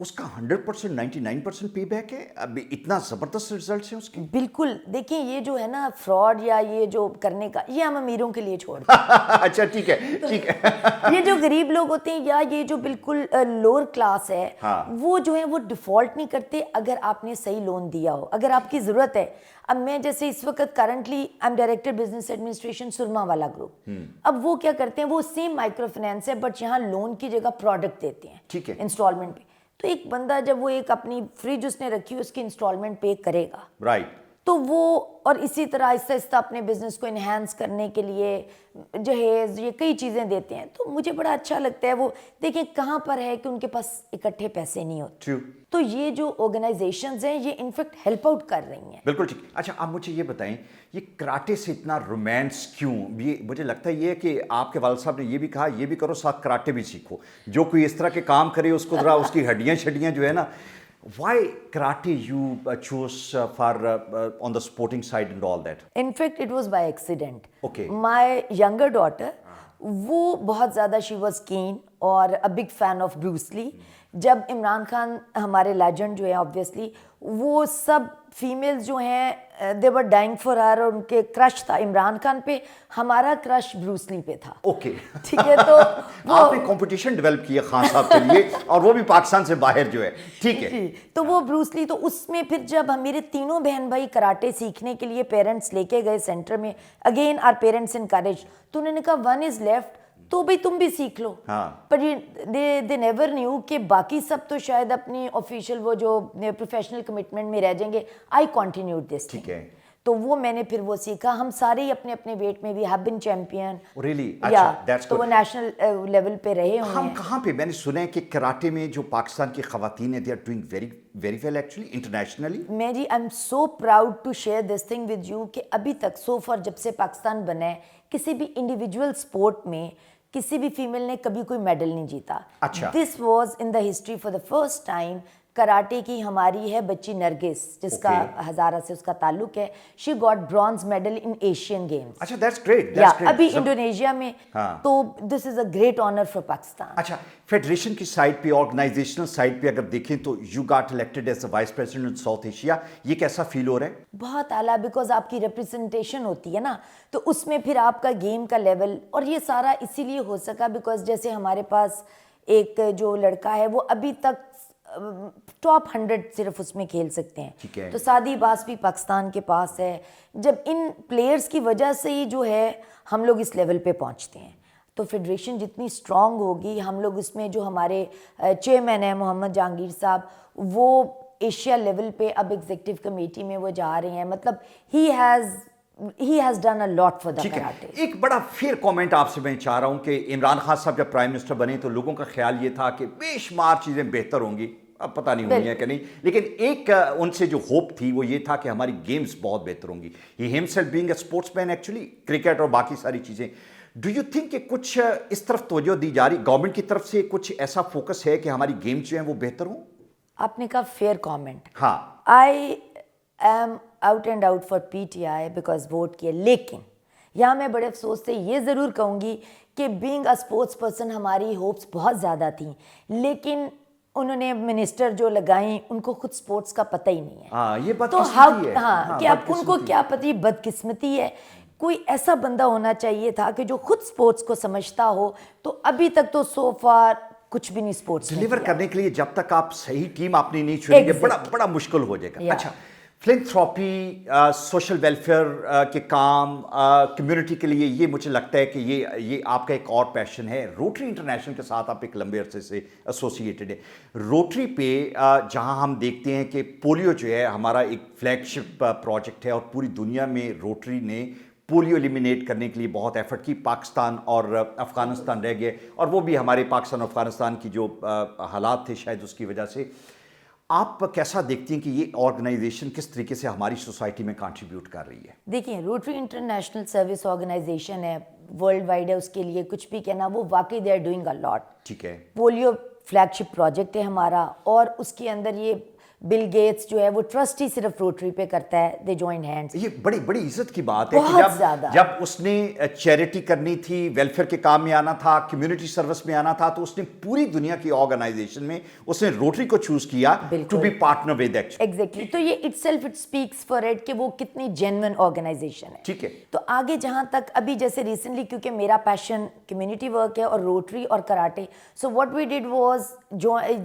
اس کا 100% 99% pay back ہے. اب اتنا زبردست ریزلٹس ہیں اس کے. بالکل. دیکھیں یہ جو ہے نا فراڈ یا یہ جو کرنے کا یہ ہم امیروں کے لیے چھوڑ دیں. اچھا ٹھیک ہے ٹھیک ہے. یہ جو غریب لوگ ہوتے ہیں یا یہ جو بالکل لوور کلاس ہے وہ جو ہے وہ ڈیفالٹ نہیں کرتے اگر آپ نے صحیح لون دیا ہو, اگر آپ کی ضرورت ہے. اب میں جیسے اس وقت currently I am director business administration سرما والا گروپ. اب وہ کیا کرتے ہیں, وہ سیم مائکرو فائنانس ہے بٹ یہاں لون کی جگہ پروڈکٹ دیتے ہیں ٹھیک ہے انسٹالمنٹ پہ. تو ایک بندہ جب وہ ایک اپنی فریج اس نے رکھی اس کی انسٹالمنٹ پے کرے گا رائٹ, تو وہ اور اسی طرح آہستہ آہستہ اپنے بزنس کو انہینس کرنے کے لیے جہیز یہ کئی چیزیں دیتے ہیں. تو مجھے بڑا اچھا لگتا ہے. وہ دیکھیں کہاں پر ہے کہ ان کے پاس اکٹھے پیسے نہیں ہوتے. تو یہ جو آرگنائزیشنز ہیں یہ انفیکٹ ہیلپ آؤٹ کر رہی ہیں. بالکل ٹھیک. اچھا آپ مجھے یہ بتائیں یہ کراٹے سے اتنا رومانس کیوں؟ یہ مجھے لگتا ہے یہ ہے کہ آپ کے والد صاحب نے یہ بھی کہا یہ بھی کرو ساتھ کراٹے بھی سیکھو. جو کوئی اس طرح کے کام کرے اس کو ذرا اس کی ہڈیاں شڈیاں جو ہے نا. Why karate you chose for on the sporting side and all that? In fact, it was by accident. Okay. My younger daughter, وہ بہت زیادہ she was keen اور a big fan of Bruce Lee. جب عمران خان ہمارے legend جو ہیں obviously وہ سب females جو ہیں they were dying for her اور ان کے کرش تھا عمران خان پہ. ہمارا کرش بروس لی پہ تھا. اوکے ٹھیک ہے. تو آپ نے کمپٹیشن ڈیولپ کیا خان صاحب کے لیے اور وہ بھی پاکستان سے باہر جو ہے. ٹھیک ہے. تو وہ بروس لی تو اس میں پھر جب ہم میرے تینوں بہن بھائی کراٹے سیکھنے کے لیے پیرنٹس لے کے گئے سینٹر میں, اگین آر پیرنٹس انکریج, تو انہوں نے کہا ون از لیفٹ تو بھائی تم بھی سیکھ لو. پر دے نیور نیو کہ باقی سب تو شاید اپنی آفیشیل وہ جو پروفیشنل کمٹمنٹ میں رہ جائیں گے. آئی کنٹینیوڈ دس. ٹھیک ہے. تو وہ میں نے پھر وہ سیکھا. ہم سارے ہی اپنے اپنے ویٹ میں بھی ہیو بن چیمپئن. ریئلی تو وہ نیشنل لیول پہ رہے ہوئے ہم ہیں. کہاں پہ میں نے سنا ہے کہ کراٹے میں جو پاکستان کی خواتین ہیں they are doing very very well actually internationally. میں جی I am so proud to share this thing with you کہ ابھی تک سو فار جب سے پاکستان بنا ہے کسی بھی انڈیویجول اسپورٹ میں کسی بھی فیمیل نے کبھی کوئی میڈل نہیں جیتا. This was in the history for the first time. Karate کی ہماری ہے بچی نرگس جس کا ہزارہ سے اس کا تعلق ہے. She got bronze medal in Asian games. اچھا دیٹس گریٹ. ابھی انڈونیشیا میں. تو this is a great honour for Pakistan. اچھا فیڈریشن کی سائڈ پہ آرگنائزیشنل سائڈ پہ اگر دیکھیں تو you got elected as vice president in South Asia. یہ کیسا فیل ہو رہا ہے؟ بہت اعلیٰ, بیکاز آپ کی ریپرزنٹیشن ہوتی ہے نا تو اس میں پھر آپ کا گیم کا لیول اور یہ سارا اسی لیے ہو سکا بیکاز جیسے ہمارے پاس ایک جو لڑکا ہے وہ ابھی تک ٹاپ 100 صرف اس میں کھیل سکتے ہیں. تو سعدی عباس بھی پاکستان کے پاس ہے. جب ان پلیئرز کی وجہ سے ہی جو ہے ہم لوگ اس لیول پہ پہنچتے ہیں. تو فیڈریشن جتنی اسٹرانگ ہوگی ہم لوگ اس میں جو ہمارے چیئرمین ہیں محمد جہانگیر صاحب وہ ایشیا لیول پہ اب ایگزیکٹو کمیٹی میں وہ جا رہے ہیں. مطلب he has done a lot for the karate. ایک بڑا فیئر کامنٹ آپ سے میں چاہ رہا ہوں کہ عمران خان صاحب جب پرائم منسٹر بنے تو لوگوں کا خیال یہ تھا کہ بے شمار چیزیں بہتر ہوں گی. اب پتہ نہیں ہوئی ہیں کہ نہیں, لیکن ایک ان سے جو ہوپ تھی وہ یہ تھا کہ ہماری گیمز بہت بہتر ہوں گی. He himself being a sportsman actually cricket اور باقی ساری چیزیں. ڈو یو تھنک کہ کچھ اس طرف توجہ دی جا رہی گورنمنٹ کی طرف سے, کچھ ایسا فوکس ہے کہ ہماری گیمز جو ہیں وہ بہتر ہوں؟ آپ نے کہا فیئر کامنٹ. ہاں I am out and out for P T I because vote کیا. لیکن یہاں میں بڑے افسوس سے یہ ضرور کہوں گی کہ بینگ اے اسپورٹس پرسن ہماری ہوپس بہت زیادہ تھیں, لیکن انہوں نے منسٹر جو لگائیں ان کو خود سپورٹس کا پتہ ہی نہیں ہے. یہ تو کہ اب ان کو کیا پتہ, بدقسمتی ہے. کوئی ایسا بندہ ہونا چاہیے تھا کہ جو خود سپورٹس کو سمجھتا ہو. تو ابھی تک تو سو فار کچھ بھی نہیں سپورٹس ڈیلیور کرنے کے لیے جب تک آپ صحیح ٹیم اپنی نہیں چنیں گے بڑا مشکل ہو جائے گا. اچھا فلینتھراپی, سوشل ویلفیئر کے کام, کمیونٹی کے لیے یہ مجھے لگتا ہے کہ یہ آپ کا ایک اور پیشن ہے. روٹری انٹرنیشنل کے ساتھ آپ ایک لمبے عرصے سے ایسوسیٹڈ ہے. روٹری پہ جہاں ہم دیکھتے ہیں کہ پولیو جو ہے ہمارا ایک فلیگ شپ پروجیکٹ ہے اور پوری دنیا میں روٹری نے پولیو ایلیمینیٹ کرنے کے لیے بہت ایفرٹ کی. پاکستان اور افغانستان رہ گئے اور وہ بھی ہمارے پاکستان اور افغانستان کی جو حالات تھے شاید اس کی وجہ سے. آپ کیسا دیکھتی ہیں کہ یہ آرگنائزیشن کس طریقے سے ہماری سوسائٹی میں کنٹریبیوٹ کر رہی ہے؟ دیکھیں روٹری انٹرنیشنل سروس آرگنائزیشن ہے, ورلڈ وائڈ ہے, اس کے لیے کچھ بھی کہنا وہ واقعی دے آر ڈوئنگ اے لاٹ. ٹھیک ہے. پولیو فلیگ شپ پروجیکٹ ہے ہمارا اور اس کے اندر یہ بل گیٹس جو ہے وہ ٹرسٹ ہی صرف روٹری پہ کرتا ہے, دے جوائن ہینڈز. یہ بڑی بڑی عزت کی بات ہے بہت کہ زیادہ. جب اس نے چیریٹی کرنی تھی, ویلفیئر کے کام میں آنا تھا, کمیونٹی سروس میں آنا تھا, تو اس نے پوری دنیا کی آرگنائزیشن میں اس نے روٹری کو چوز کیا to be partner with actually. Exactly. تو یہ itself it speaks for it کہ وہ کتنی جینوئن آرگنائزیشن ہے. ٹھیک ہے. تو آگے جہاں تک ابھی جیسے ریسنٹلی, کیونکہ میرا پیشن کمیونٹی ورک ہے اور روٹری اور karate, so what we did was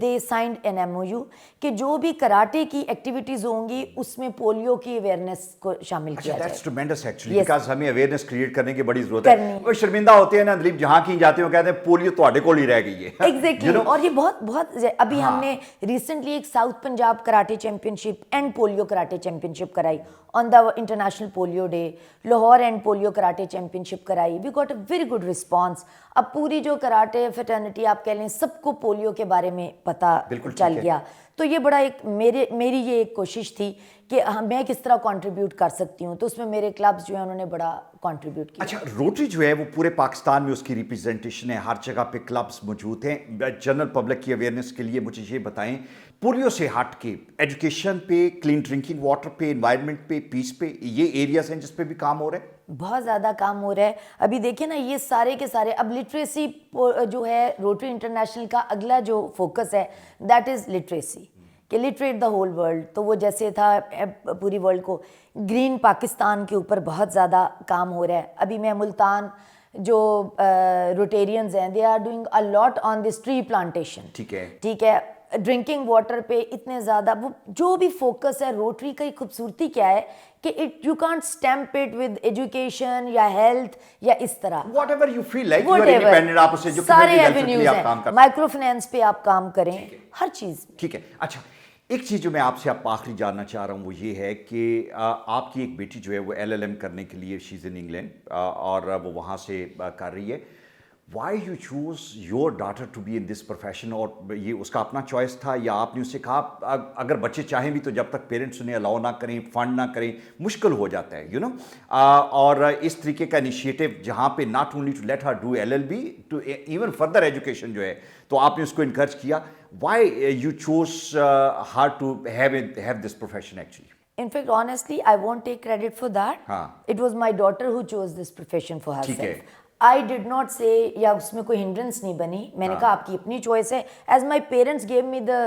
they signed an MOU کہ جو بھی کراٹے کی ایکٹیویٹیز ہوں گی اس میں پولیو کی اویئرنیس کو شامل کیا جائے. That's tremendous actually, because ہمیں اویئرنیس کریٹ کرنے کی بڑی ضرورت ہے. وہ شرمندہ ہوتے ہیں نا دلیپ, جہاں کہیں جاتے ہیں وہ کہتے ہیں پولیو تواڈے کول ہی رہ گئی ہے. ایگزیکٹلی. اور یہ بہت بہت ابھی ہم نے ریسنٹلی ایک south Punjab karate championship and polio karate championship کرائی on the international polio day. Lahore and polio karate championship کرائی. We got a very good response. اب پوری جو کراٹے فیٹرنیٹی آپ کہہ لیں سب کو پولیو کے بارے میں پتہ چل گیا. تو یہ بڑا ایک میری یہ ایک کوشش تھی کہ میں کس طرح کنٹریبیوٹ کر سکتی ہوں, تو اس میں میرے کلبز جو ہیں انہوں نے بڑا کنٹریبیوٹ کیا. اچھا, روٹری جو ہے وہ پورے پاکستان میں اس کی ریپرزنٹیشن ہے, ہر جگہ پہ کلبز موجود ہیں. جنرل پبلک کی اویئرنیس کے لیے مجھے یہ بتائیں, پولیو سے ہٹ کے ایجوکیشن پہ, کلین ڈرنکنگ واٹر پہ, انوائرمنٹ پہ, پیس پہ, یہ ایریاز ہیں جس پہ بھی کام ہو رہا ہے. بہت زیادہ کام ہو رہا ہے. ابھی دیکھیں نا یہ سارے کے سارے, اب لٹریسی جو ہے روٹری انٹرنیشنل کا اگلا جو فوکس ہے دیٹ از لٹریسی, کہ لٹریٹ دا ہول ورلڈ. تو وہ جیسے تھا پوری ورلڈ کو گرین پاکستان کے اوپر بہت زیادہ کام ہو رہا ہے. ابھی میں ملتان جو روٹیرینز ہیں they are doing a lot on this tree plantation. ٹھیک ہے. ڈرنکنگ واٹر پہ اتنے زیادہ وہ جو بھی فوکس ہے. روٹری کا خوبصورتی کیا ہے کہ you can't stamp it with education یا ہیلتھ یا اس طرح, whatever you feel like you are independent. آپ اسے جو سارے ایونیوز ہیں, مائکرو فائنینس پہ آپ کام کریں, ہر چیز. ٹھیک ہے. اچھا, ایک چیز جو میں آپ سے آخری جاننا چاہ رہا ہوں وہ یہ ہے کہ آپ کی ایک بیٹی جو ہے وہ LLM کرنے کے لیے شی از ان انگلینڈ اور وہ وہاں سے کر رہی ہے. Why you choose your daughter to be in this profession? اور یہ اس کا اپنا چوائس تھا یا آپ نے اس سے کہا اگر بچے چاہیں بھی تو جب تک پیرنٹس انہیں الاؤ نہ کریں, فنڈ نہ کریں, مشکل ہو جاتا ہے یو نو. اور اس طریقے کا انیشیٹو جہاں پہ not only to let her do LLB to even further education جو ہے, تو آپ نے اس کو انکریج کیا. Why you choose her to have this profession actually? In fact, honestly, I won't take credit for that. It was my daughter who chose this profession for herself. I did not say یا اس میں کوئی hindrance نہیں بنی. میں نے کہا آپ کی اپنی چوائس ہے. As my parents gave me the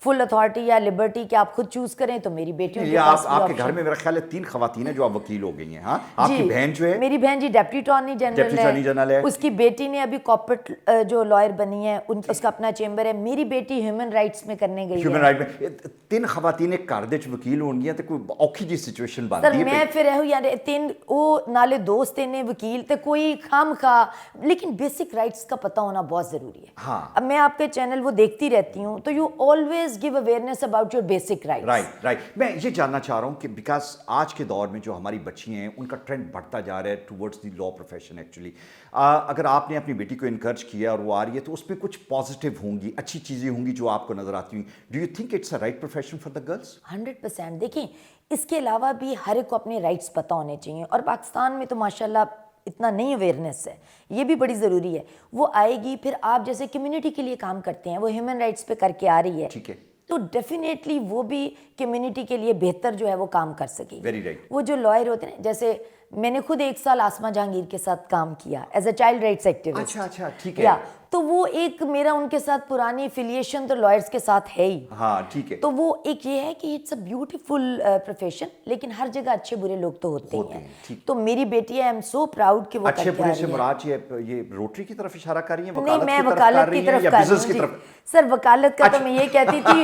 full authority یا لبرٹی کہ آپ خود چوز کریں, تو میری بیٹیوں کے پاس آپ کے گھر میں میرا خیال ہے 3 خواتین ہیں جو آپ وکیل ہو گئی ہیں. ہاں, آپ کی بہن جو ہے, میری بہن جی ڈپٹی اٹارنی جنرل ہے, اس کی بیٹی نے ابھی کارپوریٹ جو لائر بنی ہے, اس کا اپنا چیمبر ہے. میری بیٹی ہیومن رائٹس میں کرنے گئی ہے. ہیومن رائٹ میں 3 خواتین گھر دے وکیل ہون گیا, تو کوئی اوکھی جی سچویشن بن سر. میں پھر یار 3 وہ نالے دوست نے وکیل تے کوئی خام خواہ, لیکن بیسک رائٹس کا پتہ ہونا بہت ضروری ہے. اب میں آپ کے چینل وہ دیکھتی رہتی ہوں, تو you always give awareness about your basic rights. Right. میں یہ جاننا چاہ رہا ہوں کہ بیکاز آج کے دور میں جو ہماری بچیاں ہیں ان کا ٹرینڈ بڑھتا جا رہا ہے towards the law profession actually. اگر آپ نے اپنی بیٹی کو انکریج کیا اور وہ آ رہی ہے تو اس میں کچھ پازیٹیو ہوں گی, اچھی چیزیں ہوں گی جو آپ کو نظر آتی ہوں. Do you think it's a right profession for the girls? 100%. دیکھیں اس کے علاوہ بھی ہر ایک کو اپنے رائٹس پتہ ہونے چاہیے, اور پاکستان میں تو ماشاء اللہ اتنا نہیں اویئرنیس ہے, یہ بھی بڑی ضروری ہے. وہ آئے گی, پھر آپ جیسے کمیونٹی کے لیے کام کرتے ہیں, وہ ہیومن رائٹس پہ کر کے آ رہی ہے, ٹھیک ہے, تو ڈیفینیٹلی وہ بھی کمیونٹی کے لیے بہتر جو ہے وہ کام کر سکے. Very right. وہ جو لائر ہوتے ہیں, جیسے میں نے خود 1 سال آسما جہانگیر کے ساتھ کام کیا as a child rights activist. اچھا, ٹھیک ہے. تو وہ ایک میرا ان کے ساتھ پرانی افیلیشن تو لائرس کے ساتھ ہے ہی. ہاں, ٹھیک ہے. تو وہ ایک یہ ہے کہ اٹس اے بیوٹیفل پروفیشن, لیکن ہر جگہ اچھے برے لوگ تو ہوتے ہیں. تو میری بیٹی آئی ایم سو پراؤڈ کہ وہ اچھے برے سے مراد یہ روٹری کی طرف اشارہ کر رہی ہیں, نہیں میں وکالت کی طرف کر رہی ہوں. سر وکالت کا تو میں یہ کہتی تھی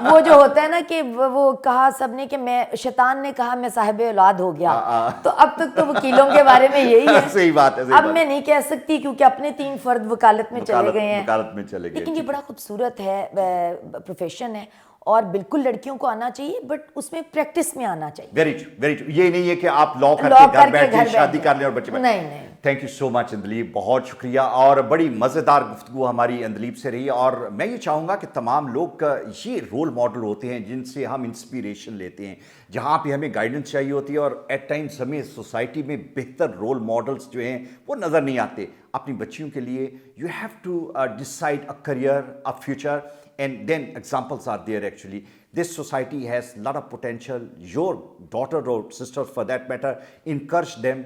وہ جو ہوتا ہے نا کہ وہ کہا سب نے کہ میں, شیطان نے کہا میں صاحب اولاد ہو گیا, تو اب تک تو وکیلوں کے بارے میں یہی ہے. صحیح بات ہے. اب میں نہیں کہہ سکتی کیونکہ اپنے 3 فرد وکالت میں چلے گئے ہیں, لیکن یہ بڑا خوبصورت ہے پروفیشن ہے, اور بالکل لڑکیوں کو آنا چاہیے, بٹ اس میں پریکٹس میں آنا چاہیے. Very true. یہ نہیں ہے کہ آپ لا کر کے گھر بیٹھ کے شادی کر لیں اور بچے. نہیں. تھینک یو سو مچ اندلیپ, بہت شکریہ, اور بڑی مزیدار گفتگو ہماری اندلیپ سے رہی. اور میں یہ چاہوں گا کہ تمام لوگ یہ رول ماڈل ہوتے ہیں جن سے ہم انسپیریشن لیتے ہیں, جہاں پہ ہمیں گائیڈنس چاہیے ہوتی ہے, اور ایٹ ٹائمس ہمیں سوسائٹی میں بہتر رول ماڈلس جو ہیں وہ نظر نہیں آتے. اپنی بچیوں کے لیے you have to decide a career, a future, and then examples are there actually. This society has a lot of potential. Your daughter or sister for that matter, encourage them.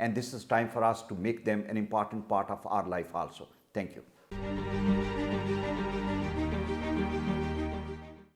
and this is time for us to make them an important part of our life also. Thank you.